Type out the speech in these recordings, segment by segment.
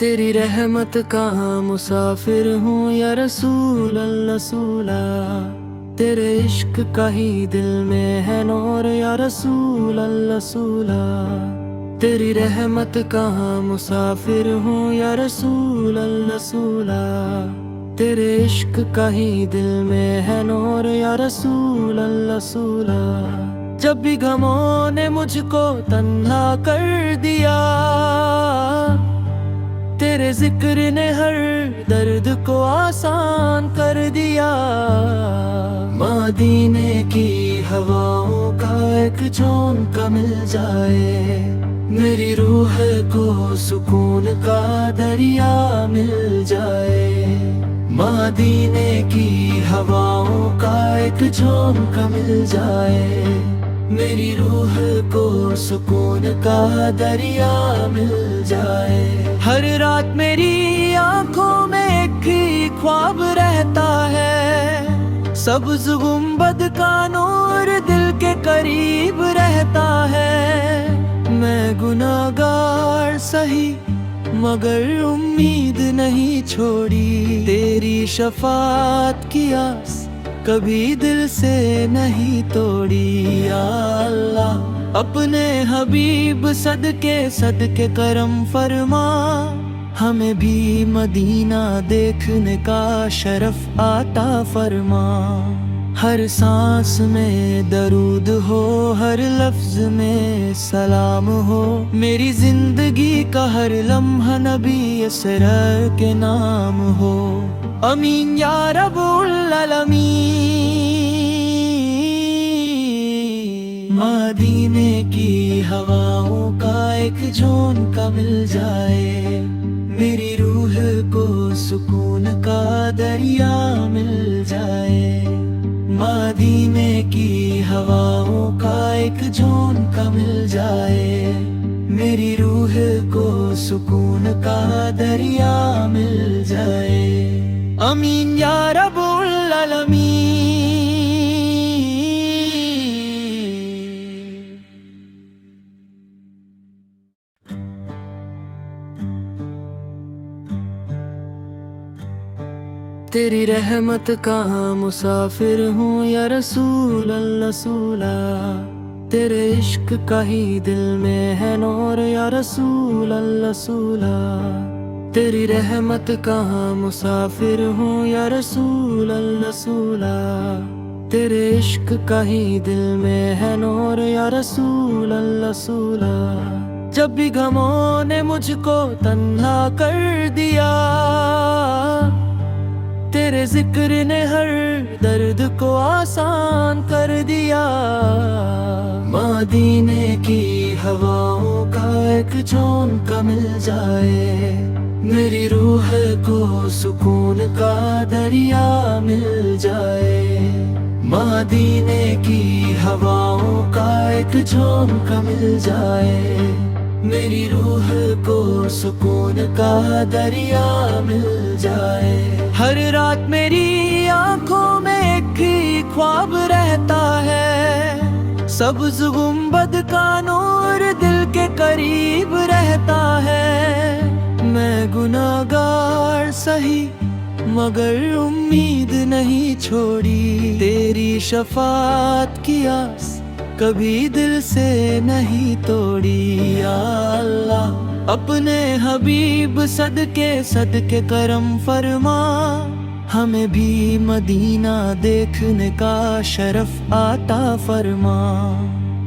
तेरी रहमत का मुसाफिर हूँ या रसूल रसूला। तेरे इश्क का ही दिल में है नूर या रसूल रसूला। तेरी रहमत का मुसाफिर हूँ या रसूल रसूला। तेरे इश्क का ही दिल में है नूर या रसूल रसूला। जब भी गमों ने मुझको तन्हा कर दिया, तेरे जिक्र ने हर दर्द को आसान कर दिया। मदीने की हवाओं का एक झोंका मिल जाए, मेरी रूह को सुकून का दरिया मिल जाए। मदीने की हवाओं का एक झोंका मिल जाए, मेरी रूह को सुकून का दरिया मिल जाए। हर रात मेरी आंखों में एक ही ख्वाब रहता है, सब्ज़ गुंबद का नूर दिल के करीब रहता है। मैं गुनाहगार सही मगर उम्मीद नहीं छोड़ी, तेरी शफाअत की आस कभी दिल से नहीं तोड़ी। या अल्लाह अपने हबीब सदके सदके करम फरमा, हमें भी मदीना देखने का शरफ आता फरमा। हर सांस में दरूद हो, हर लफ्ज में सलाम हो, मेरी जिंदगी का हर लम्हा नबी असरर के नाम हो। अमीन या रब्बुल आलमीन। मदीने की हवाओं का एक झोंका मिल जाए, मेरी रूह को सुकून का दरिया मिल जाए। मदीने की हवाओं का एक झोंका मिल जाए, मेरी रूह को सुकून का दरिया मिल जाए। अमीन या रब्बुल आलमीन। तेरी रहमत का मुसाफिर हूँ या रसूल रसूला। तेरे इश्क का ही दिल में है नूर या रसूल रसूला। तेरी रहमत का मुसाफिर हूँ या रसूल रसूला। तेरे इश्क का ही दिल में है नूर या रसूल रसूला। जब भी गमों ने मुझको तन्हा कर दिया, तेरे जिक्र ने हर दर्द को आसान कर दिया। मदीने की हवाओं का एक झोंका मिल जाए, मेरी रूह को सुकून का दरिया मिल जाए। मदीने की हवाओं का एक झोंका मिल जाए, मेरी रूह को सुकून का दरिया मिल जाए। हर रात मेरी आंखों में एक ही ख्वाब रहता है, सब्ज़ गुंबद का नूर दिल के करीब रहता है। मैं गुनाहगार सही मगर उम्मीद नहीं छोड़ी, तेरी शफाअत की आस कभी दिल से नहीं तोड़ी। या अल्लाह अपने हबीब सदके सदके करम फरमा, हमें भी मदीना देखने का शरफ आता फरमा।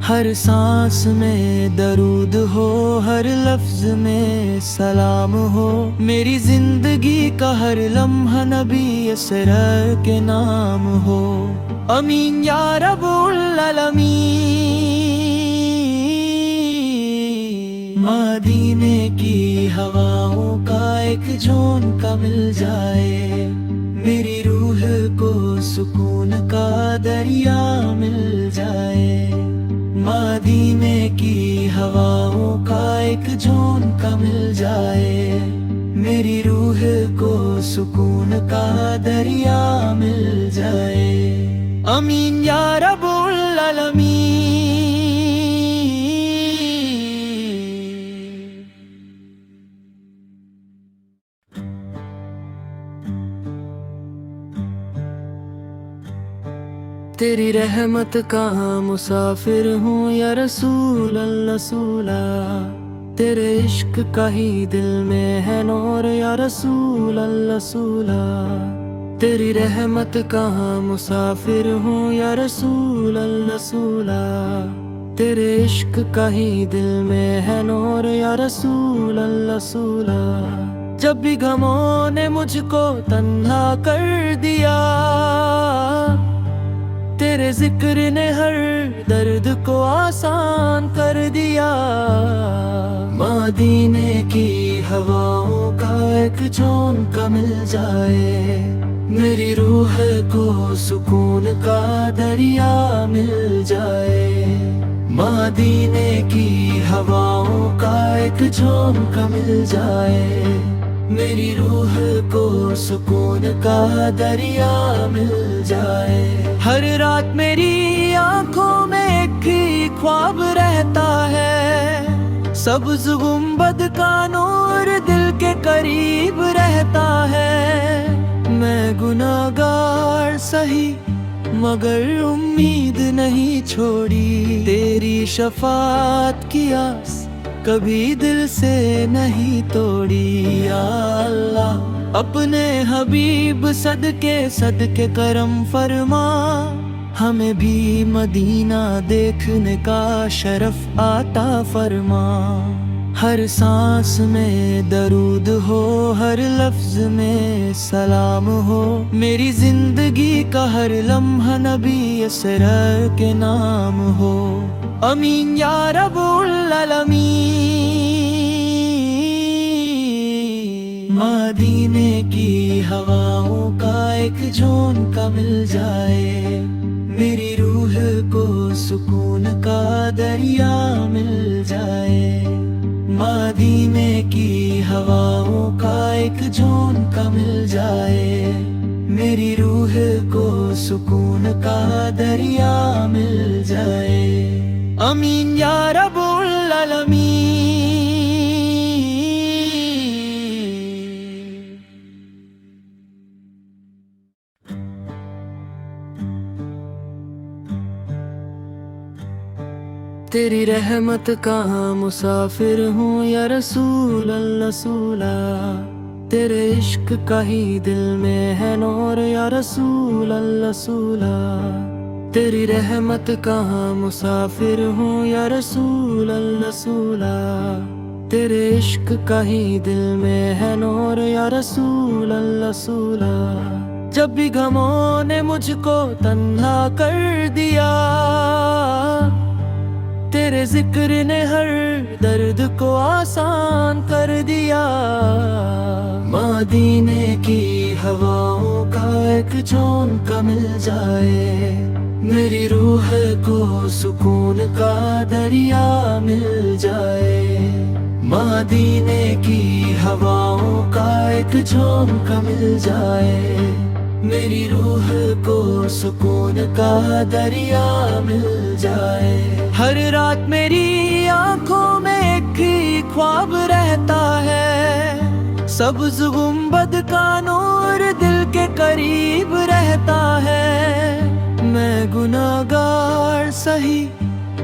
हर सांस में दरूद हो, हर लफ्ज में सलाम हो, मेरी जिंदगी का हर लम्हा नबी असरर के नाम हो। अमीन या रब्बुल आलमीन। मदीने की हवाओं का एक झोंका मिल जाए, मेरी रूह को सुकून का दरिया मिल जाए। मदीने की हवाओं का एक झोंका मिल जाए, मेरी रूह को सुकून का दरिया मिल जाए। अमीन या रब्बुल आलमीन। तेरी रहमत का मुसाफिर हूँ या रसूल रसूला, तेरे इश्क का ही दिल में है नूर या रसूल रसूला। तेरी रहमत का मुसाफिर हूँ या रसूल रसूला, तेरे इश्क का ही दिल में है नूर या रसूल रसूला। जब भी गमों ने मुझको तन्हा कर दिया, तेरे जिक्र ने हर दर्द को आसान कर दिया। मदीने की हवाओं का एक झोंका मिल जाए, मेरी रूह को सुकून का दरिया मिल जाए। मदीने की हवाओं का एक झोंका मिल जाए, मेरी रूह को सुकून का दरिया मिल जाए। हर रात मेरी आंखों में एक ही ख्वाब रहता है, सब्ज़ गुंबद का नूर दिल के करीब रहता है। मैं गुनाहगार सही मगर उम्मीद नहीं छोड़ी, तेरी शफाअत की आस कभी दिल से नहीं तोड़ी। या अल्लाह अपने हबीब सदके सदके करम फरमा, हमें भी मदीना देखने का शरफ आता फरमा। हर सांस में दरूद हो, हर लफ्ज में सलाम हो, मेरी जिंदगी का हर लम्हा नबी असरर के नाम हो। अमीन या रब्बुल आलमीन। मदीने की हवाओं का एक झोंका मिल जाए, मेरी रूह को सुकून का दरिया मिल जाए। मदीने की हवाओं का एक झोंका मिल जाए, मेरी रूह को सुकून का दरिया मिल जाए। अमीन या रब्बुल आलमीन। तेरी रहमत का मुसाफिर हूँ या रसूल रसूला, तेरे इश्क का ही दिल में है नूर या रसूल रसूला। तेरी रहमत का मुसाफिर हूँ या रसूल रसूला, तेरे इश्क का ही दिल में है नूर या रसूल रसूला। जब भी गमों ने मुझको तन्हा कर दिया, तेरे जिक्र ने हर दर्द को आसान कर दिया। मदीने की हवाओं का एक झोंका मिल जाए, मेरी रूह को सुकून का दरिया मिल जाए। मदीने की हवाओं का एक झोंका मिल जाए, मेरी रूह को सुकून का दरिया मिल जाए। हर रात मेरी आंखों में एक ही ख्वाब रहता है, सब्ज़ गुंबद का नूर दिल के करीब रहता है। मैं गुनाहगार सही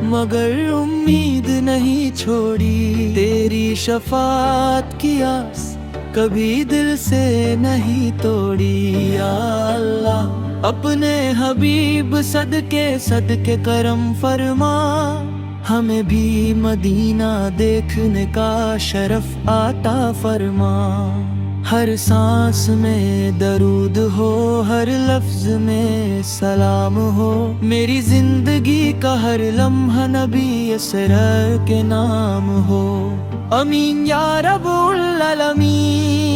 मगर उम्मीद नहीं छोड़ी, तेरी शफाअत की आस कभी दिल से नहीं तोड़ी। या अल्लाह अपने हबीब सदके सदके करम फरमा, हमें भी मदीना देखने का शरफ आता फरमा। हर सांस में दरूद हो, हर लफ्ज में सलाम हो, मेरी जिंदगी का हर लम्हा नबी असरर के नाम हो। अमीन या रब्बुल आलमीन।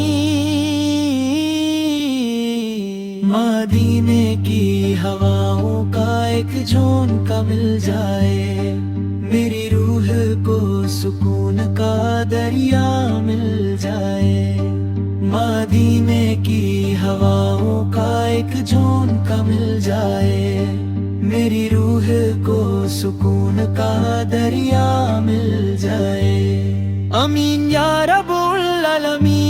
मदीने की हवाओं का एक झोंका मिल जाए, मेरी रूह को सुकून का दरिया मिल जाए। मदीने की हवाओं का एक झोंका मिल जाए, मेरी रूह को सुकून का दरिया मिल जाए। अमीन या रब्बुल आलमीन।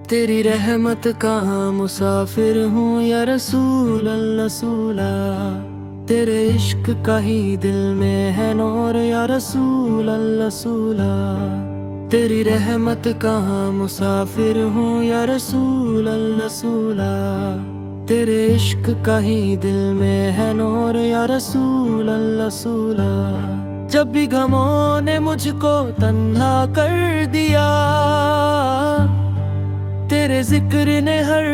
तेरी रहमत का मुसाफिर हूँ या रसूल अल्लाह रसूला, तेरे इश्क का ही दिल में है नूर या रसूल अल्लाह रसूला। तेरी रहमत का मुसाफिर हूँ या रसूल अल्लाह रसूला, तेरे इश्क का ही दिल में है नूर या रसूल अल्लाह रसूला। जब भी गमों ने मुझको तन्हा कर दिया, तेरे जिक्र ने हर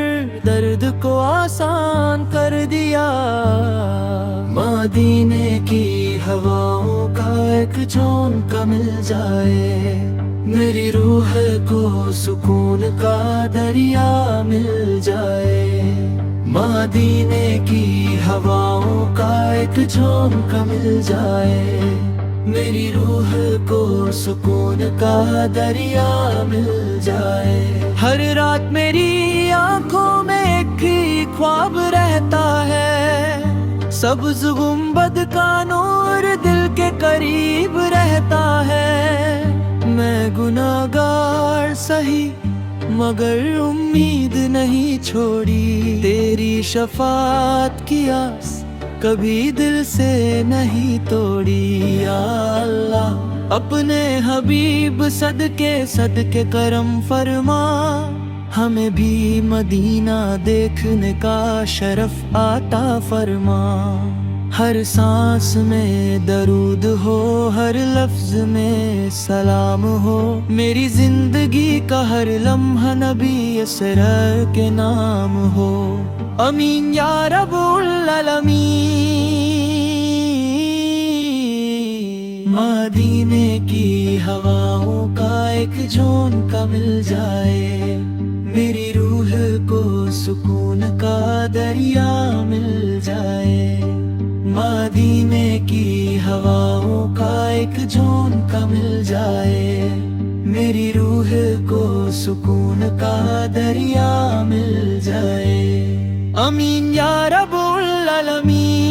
दर्द को आसान कर दिया। मदीने की हवाओं का एक झोंका मिल जाए, मेरी रूह को सुकून का दरिया मिल जाए। मदीने की हवाओं का एक झोंका मिल जाए, मेरी रूह को सुकून का दरिया मिल जाए। हर रात मेरी आंखों में एक ही ख्वाब रहता है, सब्ज़ गुंबद का नूर दिल के करीब रहता है। मैं गुनाहगार सही मगर उम्मीद नहीं छोड़ी, तेरी शफाअत की आस कभी दिल से नहीं तोड़ी। या अल्लाह अपने हबीब सदके सदके करम फरमा, हमें भी मदीना देखने का शरफ आता फरमा। हर सांस में दरूद हो, हर लफ्ज में सलाम हो, मेरी जिंदगी का हर लम्हा नबी असरर के नाम हो। अमीन या रब्बुल आलमीन। मदीने की हवाओं का एक झोंका मिल जाए, मेरी रूह को सुकून का दरिया मिल जाए। मदीने की हवाओं का एक झोंका मिल जाए, मेरी रूह को सुकून का दरिया मिल जाए। अमीन या रब्बुल आलमीन।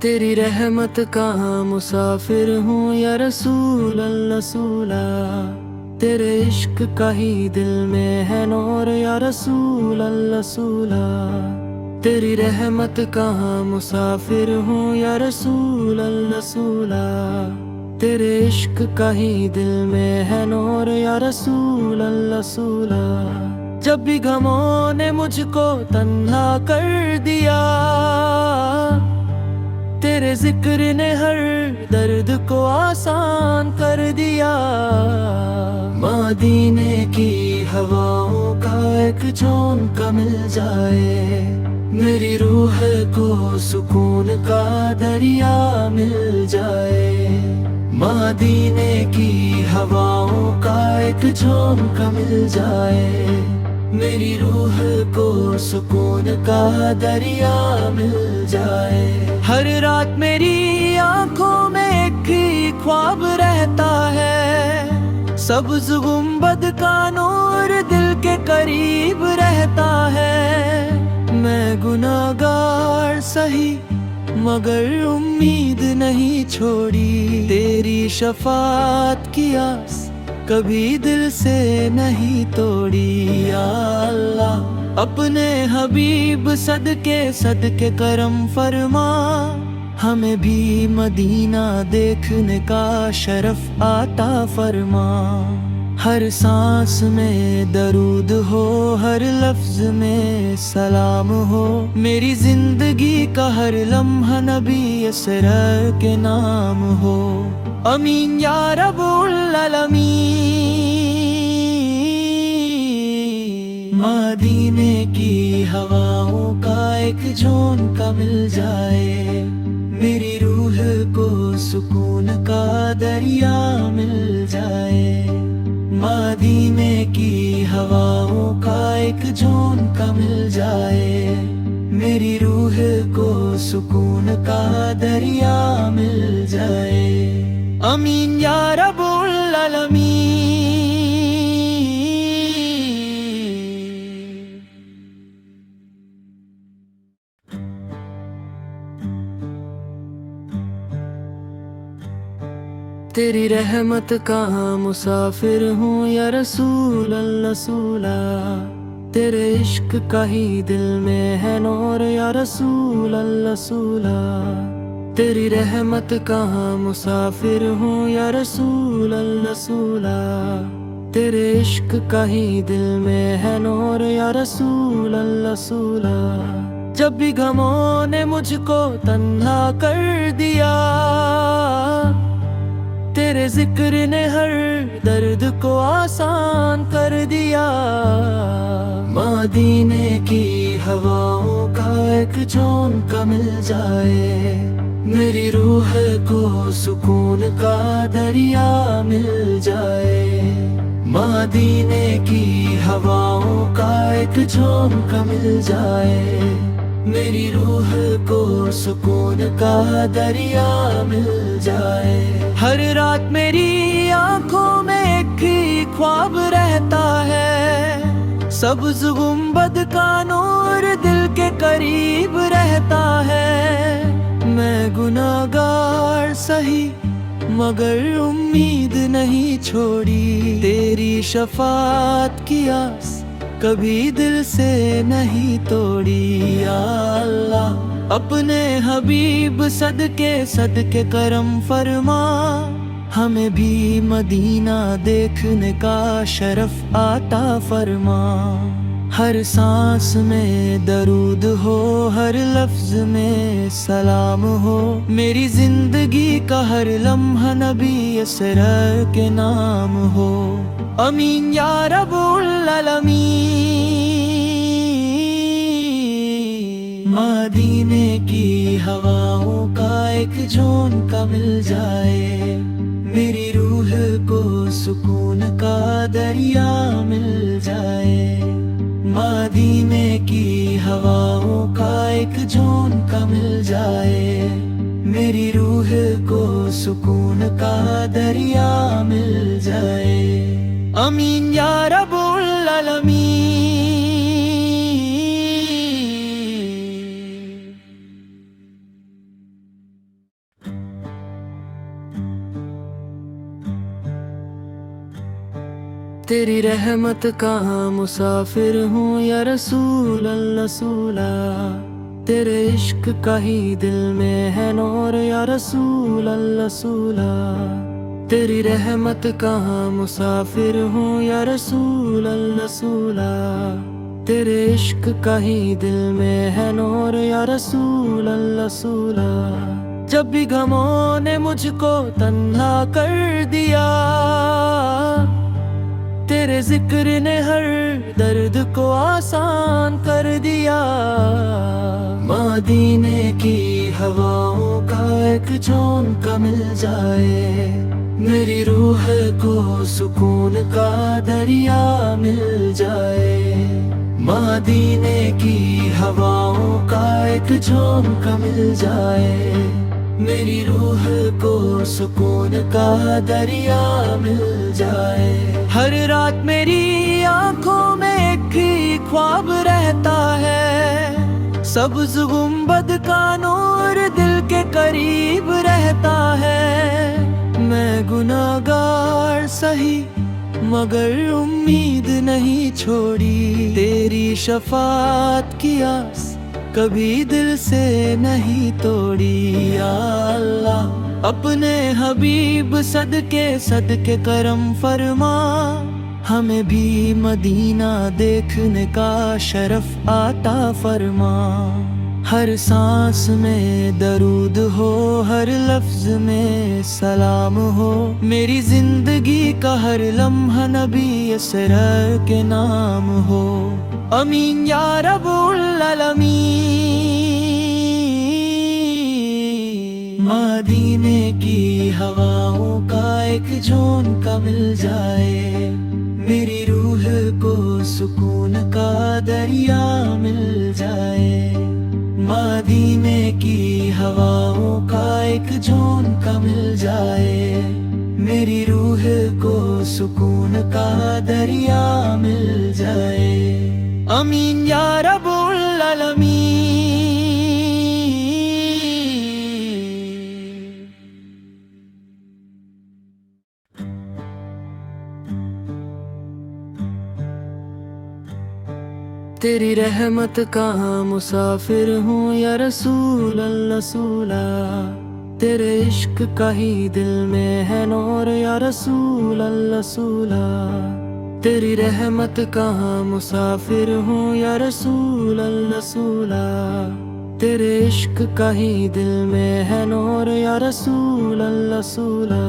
तेरी रहमत का मुसाफिर हूँ या रसूल अल्लाह रसूला, तेरे इश्क का ही दिल में है नूर या रसूल अल्लाह रसूला। तेरी रहमत का मुसाफिर हूँ या रसूल अल्लाह रसूला, तेरे इश्क का ही दिल में है नूर या रसूल अल्लाह रसूला। जब भी गमों ने मुझको तन्हा कर दिया, तेरे जिक्र ने हर दर्द को आसान कर दिया। मदीने की हवाओं का एक झोंका मिल जाए, मेरी रूह को सुकून का दरिया मिल जाए। मदीने की हवाओं का एक झोंका मिल जाए, मेरी रूह को सुकून का दरिया मिल जाए। हर रात मेरी आंखों में एक ही ख्वाब रहता है, सब्ज़ गुंबद का नूर दिल के करीब रहता है। मैं गुनाहगार सही मगर उम्मीद नहीं छोड़ी, तेरी शफाअत की आस कभी दिल से नहीं तोड़ी। या अल्लाह अपने हबीब सदके सदके करम फरमा, हमें भी मदीना देखने का शरफ आता फरमा। हर सांस में दरूद हो, हर लफ्ज में सलाम हो, मेरी जिंदगी का हर लम्हा नबी असरर के नाम हो। अमीन या रब्बुल आलमीन। मदीने की हवाओं का एक झोंका मिल जाए, मेरी रूह को सुकून का दरिया मिल जाए। मदीने की हवाओं का एक झोंका मिल जाए, मेरी रूह को सुकून का दरिया मिल जाए। अमीन या रब्बुल आलमीन। तेरी रहमत का मुसाफिर हूँ या रसूल अल्लाह रसूला, तेरे इश्क का ही दिल में है नूर या रसूल अल्लाह रसूला। तेरी रहमत का मुसाफिर हूँ या रसूल अल्लाह रसूला, तेरे इश्क का ही दिल में है नूर या रसूल अल्लाह रसूला। जब भी गमों ने मुझको तन्हा कर दिया, तेरे जिक्र ने हर दर्द को आसान कर दिया। मदीने की हवाओं का एक झोंका मिल जाए, मेरी रूह को सुकून का दरिया मिल जाए। मदीने की हवाओं का एक झोंका मिल जाए, मेरी रूह को सुकून का दरिया मिल जाए। हर रात मेरी आंखों में एक ही ख्वाब रहता है, सब्ज़ गुंबद का नूर दिल के करीब रहता है। मैं गुनाहगार सही मगर उम्मीद नहीं छोड़ी, तेरी शफाअत की आस कभी दिल से नहीं तोड़ी। या अल्लाह अपने हबीब सदके सदके करम फरमा, हमें भी मदीना देखने का शरफ आता फरमा। हर सांस में दरूद हो, हर लफ्ज में सलाम हो, मेरी जिंदगी का हर लम्हा नबी असरर के नाम हो। अमीन या रब्बुल आलमीन। मदीने की हवाओं का एक झोंका मिल जाए, मेरी रूह को सुकून का दरिया मिल जाए। मदीने की हवाओं का एक झोंका मिल जाए, मेरी रूह को सुकून का दरिया मिल जाए। अमीन या रब्बुल आलमीन। तेरी रहमत का मुसाफिर हूँ या रसूल अल्लाह रसूला, तेरे इश्क का ही दिल में है नूर या रसूल अल्लाह रसूला। तेरी रहमत का मुसाफिर हूँ या रसूल अल्लाह रसूला, तेरे इश्क का ही दिल में है नूर या रसूल अल्लाह रसूला। जब भी गमों ने मुझको तन्हा कर दिया, तेरे जिक्र ने हर दर्द को आसान कर दिया। मदीने की हवाओं का एक झोंका मिल जाए, मेरी रूह को सुकून का दरिया मिल जाए। मदीने की हवाओं का एक झोंका मिल जाए, मेरी रूह को सुकून का दरिया मिल जाए। हर रात मेरी आंखों में एक ही ख्वाब रहता है, सब्ज़ गुंबद का नूर दिल के करीब रहता है। मैं गुनाहगार सही मगर उम्मीद नहीं छोड़ी, तेरी शफाअत की आस कभी दिल से नहीं तोड़ी। या अल्लाह अपने हबीब सदके सदके करम फरमा, हमें भी मदीना देखने का शरफ आता फरमा। हर सांस में दरूद हो, हर लफ्ज में सलाम हो, मेरी जिंदगी का हर लम्हा नबी असरर के नाम हो। अमीन या रब्बुल आलमीन। मदीने की हवाओं का एक झोंका मिल जाए, मेरी रूह को सुकून का दरिया मिल जाए। मदीने की हवाओं का एक झोंका मिल जाए, मेरी रूह को सुकून का दरिया मिल जाए। अमीन या रब्बुल आलमीन। तेरी रहमत का मुसाफिर हूँ या रसूल रसूला, तेरे इश्क का ही दिल में है नूर या रसूल रसूला। तेरी रहमत का मुसाफिर हूँ या रसूल रसूला, तेरे इश्क का ही दिल में है नूर या रसूल रसूला।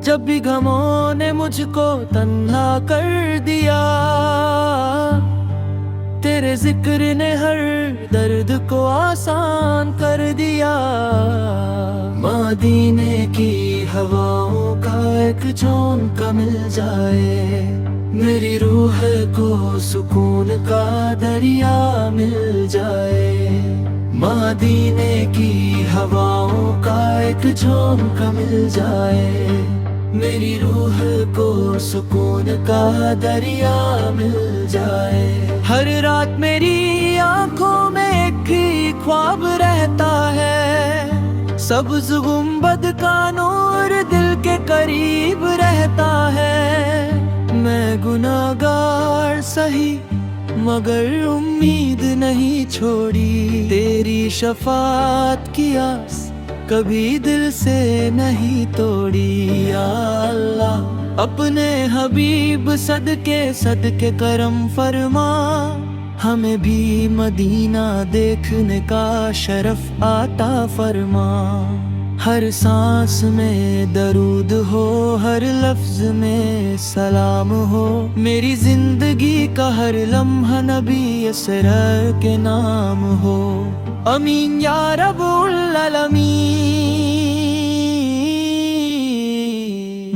जब भी गमों ने मुझको तन्हा कर दिया, तेरे जिक्र ने हर दर्द को आसान कर दिया। मदीने की हवाओं का एक झोंका मिल जाए, मेरी रूह को सुकून का दरिया मिल जाए। मदीने की हवाओं का एक झोंका मिल जाए, मेरी रूह को सुकून का दरिया मिल जाए। हर रात मेरी आंखों में एक ही ख्वाब रहता है, सब्ज़ गुंबद का नूर दिल के करीब रहता है। मैं गुनाहगार सही मगर उम्मीद नहीं छोड़ी, तेरी शफाअत की आस कभी दिल से नहीं तोड़ी। या अल्लाह अपने हबीब सदके सदके करम फरमा, हमें भी मदीना देखने का शरफ आता फरमा। हर सांस में दरूद हो, हर लफ्ज में सलाम हो, मेरी जिंदगी का हर लम्हा नबी असरर के नाम हो। अमीन या रब्बुल आलमीन।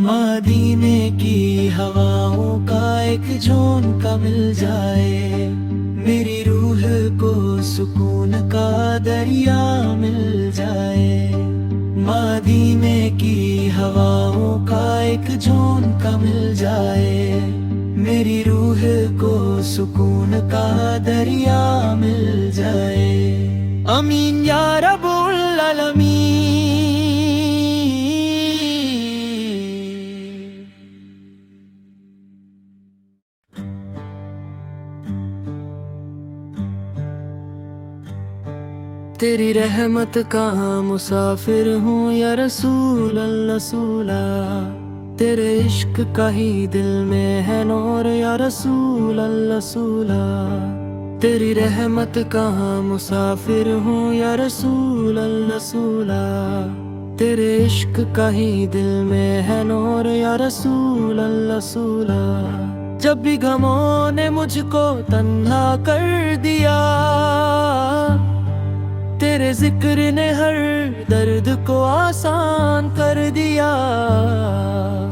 मदीने की हवाओं का एक झोंका मिल जाए, मेरी रूह को सुकून का दरिया मिल जाए। मदीने की हवाओं का एक झोंका मिल जाए, मेरी रूह को सुकून का दरिया मिल जाए। अमीन या रब्बुल आलमीन। तेरी रहमत का मुसाफिर हूँ या रसूल रसूला, तेरे इश्क का ही दिल में है नूर या रसूल रसूला। तेरी रहमत का मुसाफिर हूँ या रसूल रसूला, तेरे इश्क का ही दिल में है नूर या रसूल रसूला। जब भी गमों ने मुझको तन्हा कर दिया, तेरे जिक्र ने हर दर्द को आसान कर दिया।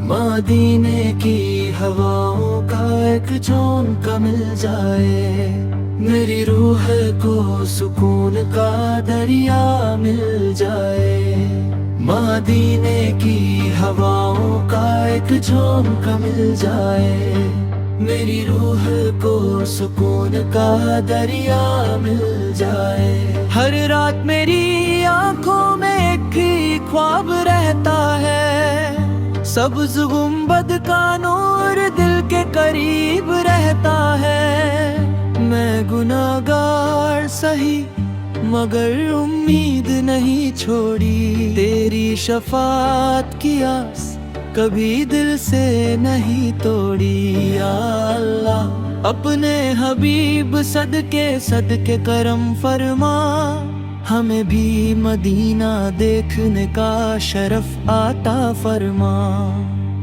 मदीने की हवाओं का एक झोंका मिल जाए, मेरी रूह को सुकून का दरिया मिल जाए। मदीने की हवाओं का एक झोंका मिल जाए, मेरी रूह को सुकून का दरिया मिल जाए। हर रात मेरी आंखों में एक ही ख्वाब रहता है, सब्ज़ गुंबद का नूर दिल के करीब रहता है। मैं गुनाहगार सही मगर उम्मीद नहीं छोड़ी, तेरी शफाअत की आस कभी दिल से नहीं तोड़ी। या अल्लाह अपने हबीब सदके सदके करम फरमा, हमें भी मदीना देखने का शरफ आता फरमा।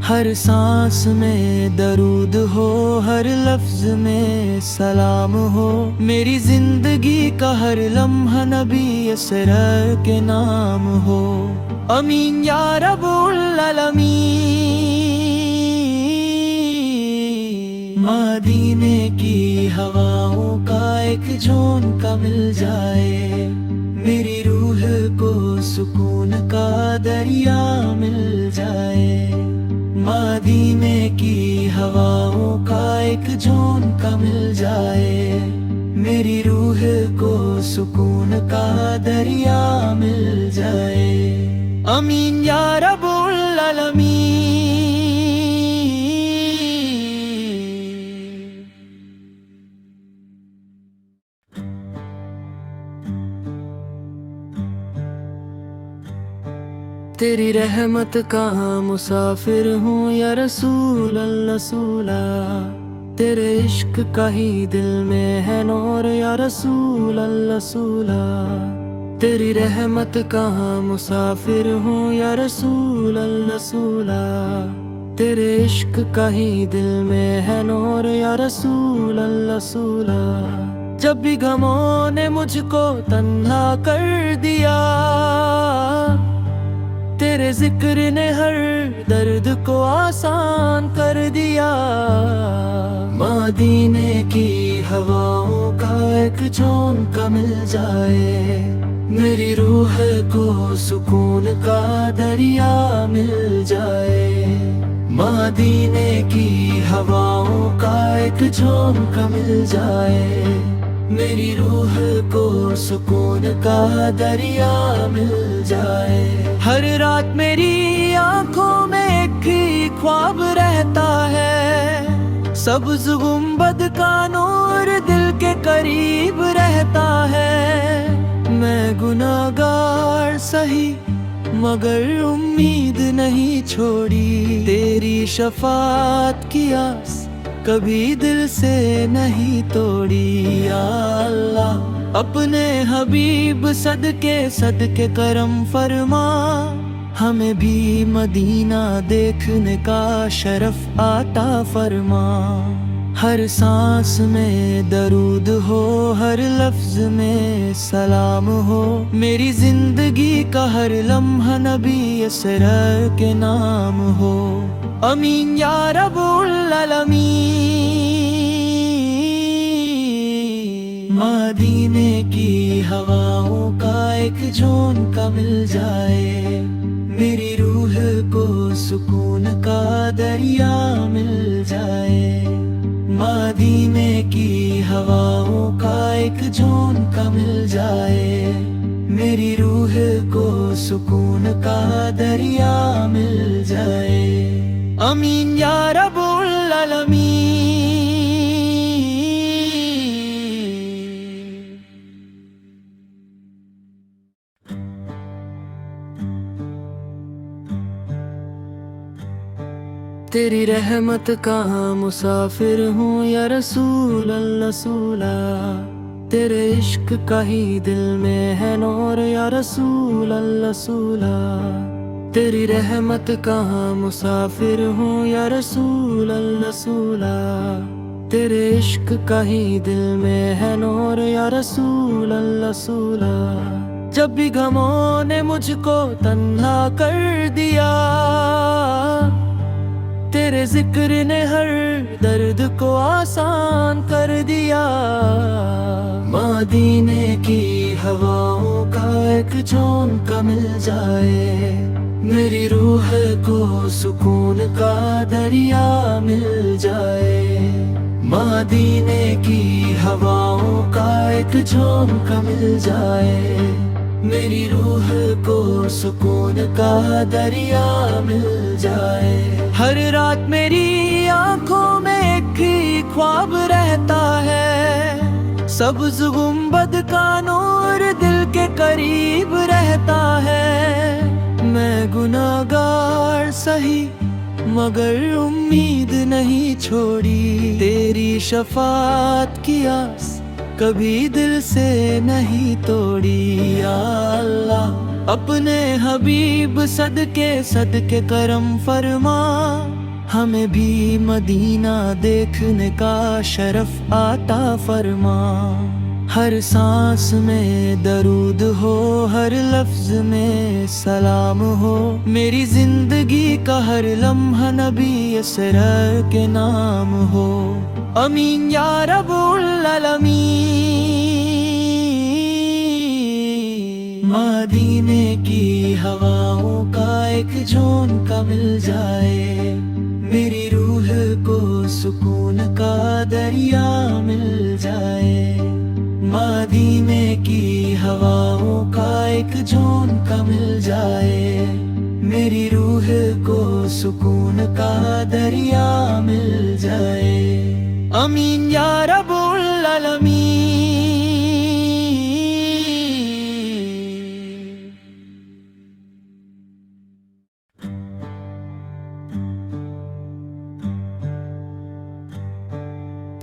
हर सांस में दरूद हो, हर लफ्ज में सलाम हो, मेरी जिंदगी का हर लम्हा नबी असरर के नाम हो। अमीन या रब्बुल आलमीन। मदीने की हवाओं का एक झोंका मिल जाए, मेरी रूह को सुकून का दरिया मिल जाए। मदीने की हवाओं का एक झोंका मिल जाए, मेरी रूह को सुकून का दरिया मिल जाए। अमीन या रब्बुल आलमीन। तेरी रहमत का मुसाफिर हूँ या रसूल अल्लाह रसूला, तेरे इश्क का ही दिल में है नूर या रसूल अल्लाह रसूला। तेरी रहमत का मुसाफिर हूँ या रसूल अल्लाह रसूला, तेरे इश्क का ही दिल में है नूर या रसूल अल्लाह रसूला। जब भी गमों ने मुझको तन्हा कर दिया, तेरे जिक्र ने हर दर्द को आसान कर दिया। मदीने की हवाओं का एक झोंका मिल जाए, मेरी रूह को सुकून का दरिया मिल जाए। मदीने की हवाओं का एक झोंका मिल जाए, मेरी रूह को सुकून का दरिया मिल जाए। हर रात मेरी आंखों में एक ही ख्वाब रहता है, सब्ज़ गुंबद का नूर दिल के करीब रहता है। मैं गुनाहगार सही मगर उम्मीद नहीं छोड़ी, तेरी शफाअत की आस कभी दिल से नहीं तोड़ी। या अल्लाह अपने हबीब सदके सदके करम फरमा, हमें भी मदीना देखने का शरफ आता फरमा। हर सांस में दरूद हो, हर लफ्ज में सलाम हो, मेरी जिंदगी का हर लम्हा नबी असरर के नाम हो। अमीन या रब्बुल आलमीन। मदीने की हवाओं का एक झोंका मिल जाए, मेरी रूह को सुकून का दरिया मिल जाए। मदीने की हवाओं का एक झोंका मिल जाए, मेरी रूह को सुकून का दरिया मिल जाए। अमीन या रब्बुल आलमीन। तेरी रहमत का मुसाफिर हूँ या रसूल अल्लाह रसूला, तेरे इश्क का ही दिल में है नूर या रसूल अल्लाह रसूला। तेरी रहमत का मुसाफिर हूँ या रसूल अल्लाह रसूला, तेरे इश्क का ही दिल में है नूर या रसूल अल्लाह रसूला। जब भी गमों ने मुझको तन्हा कर दिया, तेरे जिक्र ने हर दर्द को आसान कर दिया। मदीने की हवाओं का एक झोंका मिल जाए, मेरी रूह को सुकून का दरिया मिल जाए। मदीने की हवाओं का एक झोंका मिल जाए, मेरी रूह को सुकून का दरिया मिल जाए। हर रात मेरी आंखों में एक ही ख्वाब रहता है, सब्ज़ गुंबद का नूर दिल के करीब रहता है। मैं गुनाहगार सही मगर उम्मीद नहीं छोड़ी, तेरी शफाअत की आस कभी दिल से नहीं तोड़ी। या अल्लाह अपने हबीब सदके सदके करम फरमा, हमें भी मदीना देखने का शरफ आता फरमा। हर सांस में दरूद हो, हर लफ्ज में सलाम हो, मेरी जिंदगी का हर लम्हा नबी असरर के नाम हो। अमीन या रब्बुल आलमीन। मदीने की हवाओं का एक झोंका मिल जाए, मेरी रूह को सुकून का दरिया मिल जाए। मदीने की हवाओं का एक झोंका मिल जाए, मेरी रूह को सुकून का दरिया मिल जाए। अमीन या रब्बुल आलमीन।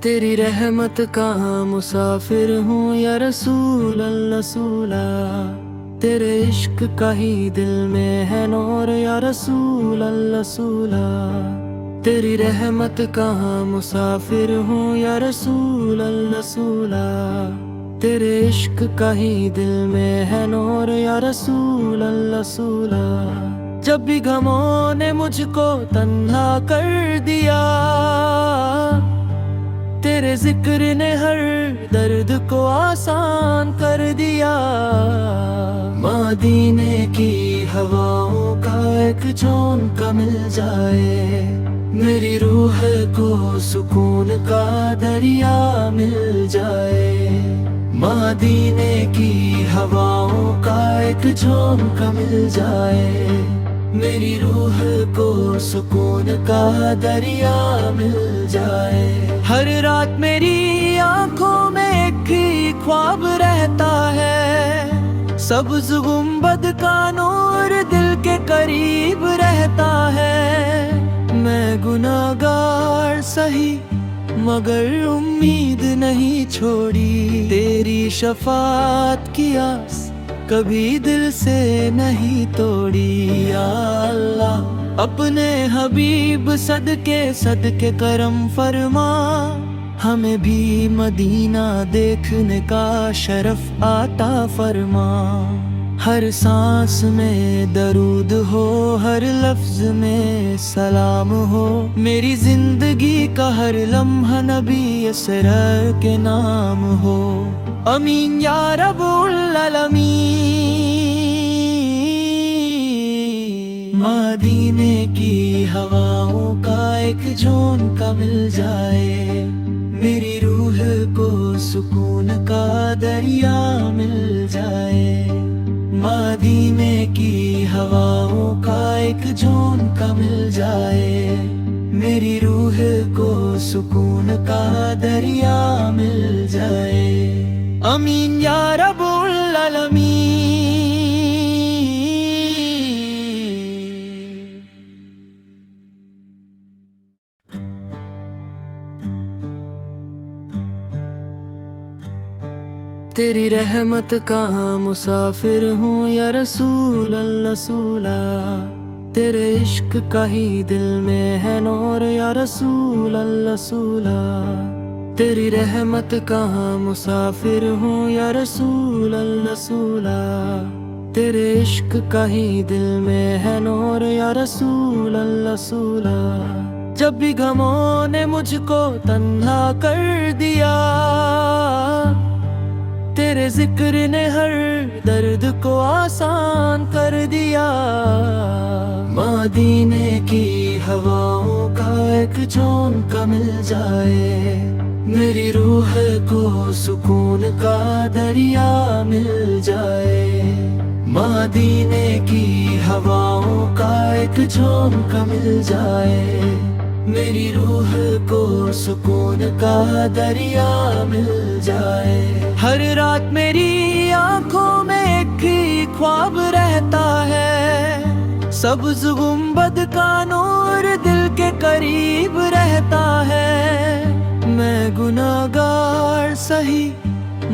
तेरी रहमत का मुसाफिर हूँ या रसूल अल्लाह रसूला, तेरे इश्क का ही दिल में है नूर या रसूल अल्लाह रसूला। तेरी रहमत का मुसाफिर हूँ या रसूल अल्लाह रसूला, तेरे इश्क का ही दिल में है नूर या रसूल अल्लाह रसूला। जब भी गमों ने मुझको तन्हा कर दिया, तेरे जिक्र ने हर दर्द को आसान कर दिया। मदीने की हवाओं का एक झोंका मिल जाए, मेरी रूह को सुकून का दरिया मिल जाए। मदीने की हवाओं का एक झोंका मिल जाए, मेरी रूह को सुकून का दरिया मिल जाए। हर रात मेरी आंखों में एक ही ख्वाब रहता है, सब्ज़ गुंबद का नूर दिल के करीब रहता है। मैं गुनाहगार सही मगर उम्मीद नहीं छोड़ी, तेरी शफाअत की आस कभी दिल से नहीं तोड़ी। या अल्लाह अपने हबीब सदके सदके करम फरमा, हमें भी मदीना देखने का शरफ आता फरमा। हर सांस में दरूद हो, हर लफ्ज में सलाम हो, मेरी जिंदगी का हर लम्हा नबी असरर के नाम हो। अमीन या रब्बुल आलमीन। मदीने की हवाओं का एक झोंका मिल जाए, मेरी रूह को सुकून का दरिया मिल जाए। मदीने की हवाओं का एक झोंका मिल जाए, मेरी रूह को सुकून का दरिया मिल जाए। अमीन या रब्बुल आलमीन। तेरी रहमत का मुसाफिर हूँ या रसूल अल्लाह रसूला, तेरे इश्क का ही दिल में है नूर या रसूल अल्लाह रसूला। तेरी रहमत का मुसाफिर हूँ या रसूल अल्लाह रसूला, तेरे इश्क का ही दिल में है नूर या रसूल अल्लाह रसूला। जब भी गमों ने मुझको तन्हा कर दिया, तेरे जिक्र ने हर दर्द को आसान कर दिया। मदीने की हवाओं का एक झोंका मिल जाए, मेरी रूह को सुकून का दरिया मिल जाए। मदीने की हवाओं का एक झोंका मिल जाए, मेरी रूह को सुकून का दरिया मिल जाए। हर रात मेरी आंखों में एक ही ख्वाब रहता है, सब्ज़ गुंबद का नूर दिल के करीब रहता है। मैं गुनाहगार सही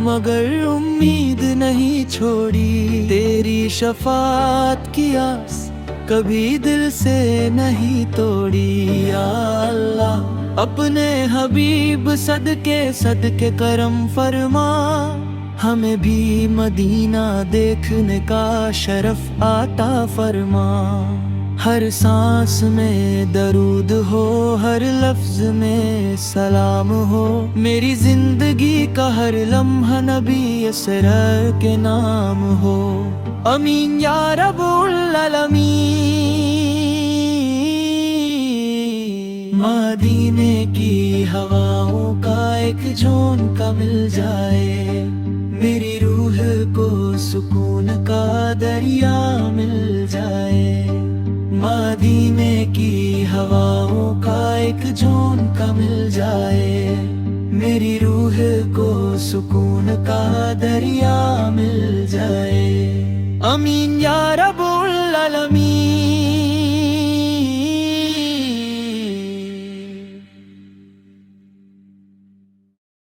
मगर उम्मीद नहीं छोड़ी, तेरी शफाअत की आस कभी दिल से नहीं तोड़ी। या अल्लाह अपने हबीब सदके सदके करम फरमा, हमें भी मदीना देखने का शरफ आता फरमा। हर सांस में दरूद हो, हर लफ्ज में सलाम हो, मेरी जिंदगी का हर लम्हा नबी असरर के नाम हो। अमीन या रब्बुल आलमीन। मदीने की हवाओं का एक झोंका मिल जाए, मेरी रूह को सुकून का दरिया मिल जाए। मदीने की हवाओं का एक झोंका मिल जाए, मेरी रूह को सुकून का दरिया मिल जाए। अमीन या रब।